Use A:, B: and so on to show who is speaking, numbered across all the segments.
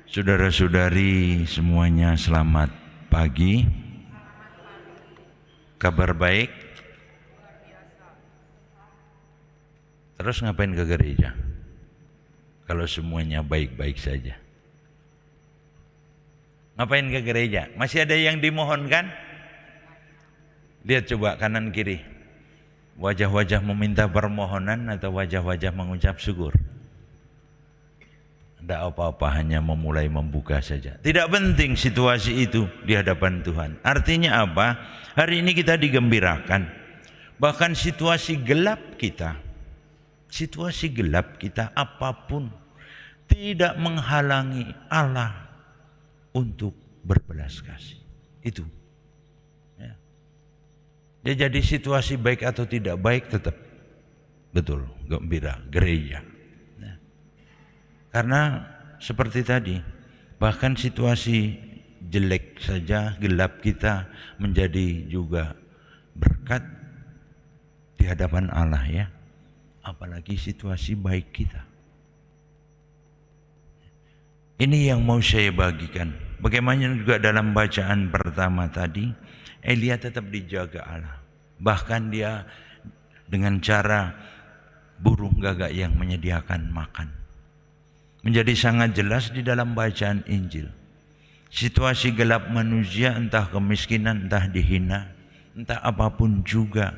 A: Saudara-saudari semuanya, selamat pagi. Kabar baik? Terus ngapain ke gereja? Kalau semuanya baik-baik saja. Ngapain ke gereja? Masih ada yang dimohonkan? Lihat coba kanan kiri. Wajah-wajah meminta permohonan atau wajah-wajah mengucap syukur? Tidak apa-apa, hanya memulai membuka saja. Tidak penting situasi itu di hadapan Tuhan. Artinya apa? Hari ini kita digembirakan. Bahkan situasi gelap kita apapun tidak menghalangi Allah untuk berbelas kasih. Itu. Ya. Jadi situasi baik atau tidak baik tetap betul gembira gereja. Karena seperti tadi, bahkan situasi jelek saja, gelap kita menjadi juga berkat di hadapan Allah ya. Apalagi situasi baik kita. Ini yang mau saya bagikan. Bagaimana juga dalam bacaan pertama tadi, Elia tetap dijaga Allah. Bahkan dia dengan cara burung gagak yang menyediakan makan. Menjadi sangat jelas di dalam bacaan Injil. Situasi gelap manusia, entah kemiskinan, entah dihina, entah apapun juga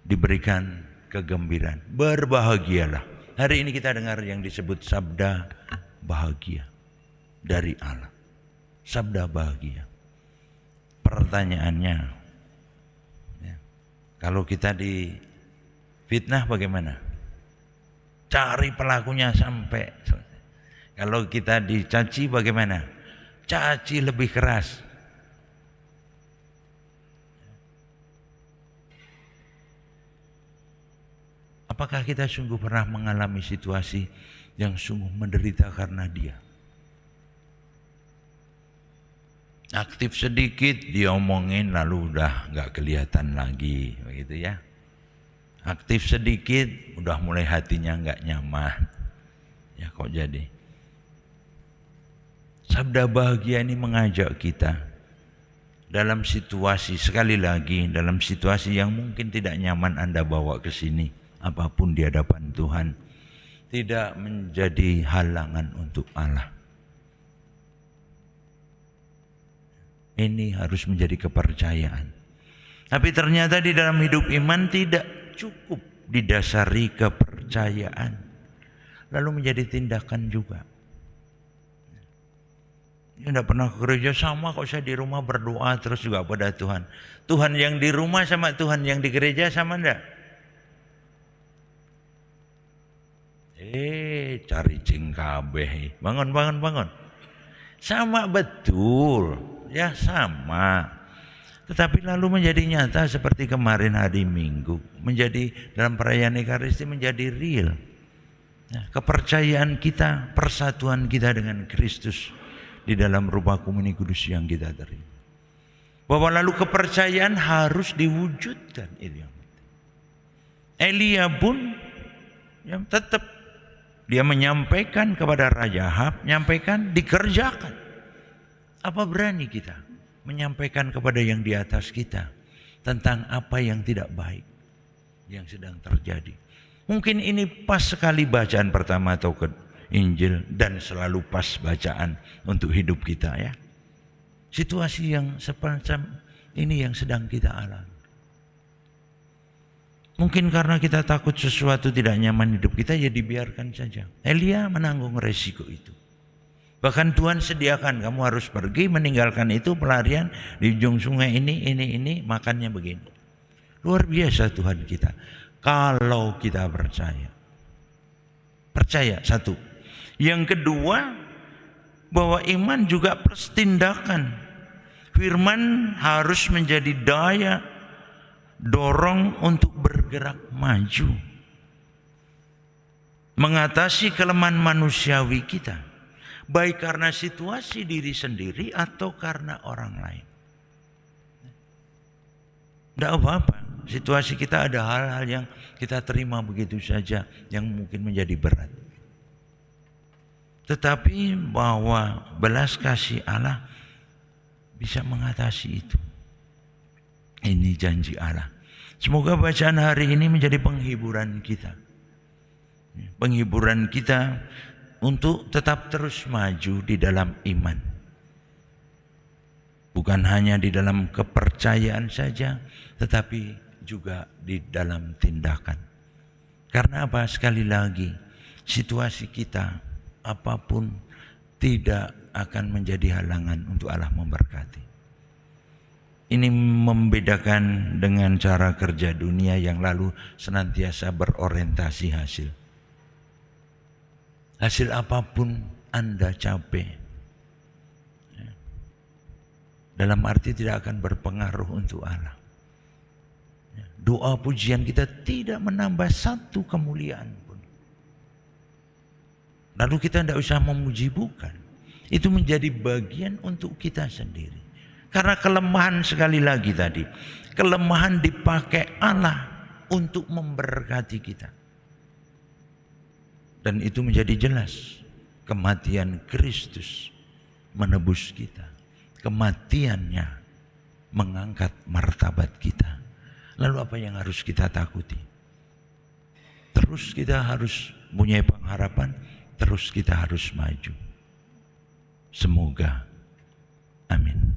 A: diberikan kegembiraan. Berbahagialah. Hari ini kita dengar yang disebut sabda bahagia dari Allah. Sabda bahagia. Pertanyaannya, ya, kalau kita di fitnah bagaimana? Cari pelakunya sampai selesai. Kalau kita dicaci bagaimana? Caci lebih keras. Apakah kita sungguh pernah mengalami situasi yang sungguh menderita karena dia? Aktif sedikit diomongin lalu udah nggak kelihatan lagi, begitu ya. Aktif sedikit, udah mulai hatinya nggak nyaman. Ya kok jadi? Sabda bahagia ini mengajak kita dalam situasi, sekali lagi, dalam situasi yang mungkin tidak nyaman Anda bawa ke sini, apapun di hadapan Tuhan, tidak menjadi halangan untuk Allah. Ini harus menjadi kepercayaan. Tapi ternyata di dalam hidup iman tidak cukup didasari kepercayaan, lalu menjadi tindakan juga. Ya, tidak pernah ke gereja, sama kok saya di rumah berdoa terus juga pada Tuhan. Tuhan yang di rumah sama Tuhan yang di gereja sama enggak? Cari cingkabeh. Bangun. Sama betul. Ya sama. Tetapi lalu menjadi nyata seperti kemarin hari Minggu. Menjadi dalam perayaan Ekaristi menjadi real. Nah, kepercayaan kita, persatuan kita dengan Kristus di dalam rupa komuni kudus yang kita terima. Bahwa lalu kepercayaan harus diwujudkan. Itu yang penting. Elia pun yang tetap dia menyampaikan kepada Raja Ahab, menyampaikan dikerjakan. Apa berani kita menyampaikan kepada yang di atas kita tentang apa yang tidak baik yang sedang terjadi? Mungkin ini pas sekali bacaan pertama atau ke Injil dan selalu pas bacaan untuk hidup kita ya. Situasi yang semacam ini yang sedang kita alami. Mungkin karena kita takut sesuatu tidak nyaman hidup kita, ya dibiarkan saja. Elia menanggung resiko itu. Bahkan Tuhan sediakan, kamu harus pergi meninggalkan itu pelarian di ujung sungai ini, makannya begini. Luar biasa Tuhan kita. Kalau kita percaya. Percaya, satu. Yang kedua, bahwa iman juga plus tindakan. Firman harus menjadi daya dorong untuk bergerak maju. Mengatasi kelemahan manusiawi kita. Baik karena situasi diri sendiri atau karena orang lain. Tidak apa-apa. Situasi kita ada hal-hal yang kita terima begitu saja yang mungkin menjadi berat. Tetapi bahwa belas kasih Allah bisa mengatasi itu. Ini janji Allah. Semoga bacaan hari ini menjadi penghiburan kita. Penghiburan kita untuk tetap terus maju di dalam iman. Bukan hanya di dalam kepercayaan saja, tetapi juga di dalam tindakan. Karena apa? Sekali lagi, situasi kita apapun tidak akan menjadi halangan untuk Allah memberkati. Ini membedakan dengan cara kerja dunia yang lalu senantiasa berorientasi hasil. Hasil apapun Anda capai, dalam arti tidak akan berpengaruh untuk Allah. Doa pujian kita tidak menambah satu kemuliaan pun. Lalu kita tidak usah memuji, bukan. Itu menjadi bagian untuk kita sendiri. Karena kelemahan, sekali lagi tadi, kelemahan dipakai Allah untuk memberkati kita. Dan itu menjadi jelas. Kematian Kristus menebus kita. Kematiannya mengangkat martabat kita. Lalu apa yang harus kita takuti? Terus kita harus punya pengharapan, terus kita harus maju. Semoga. Amin.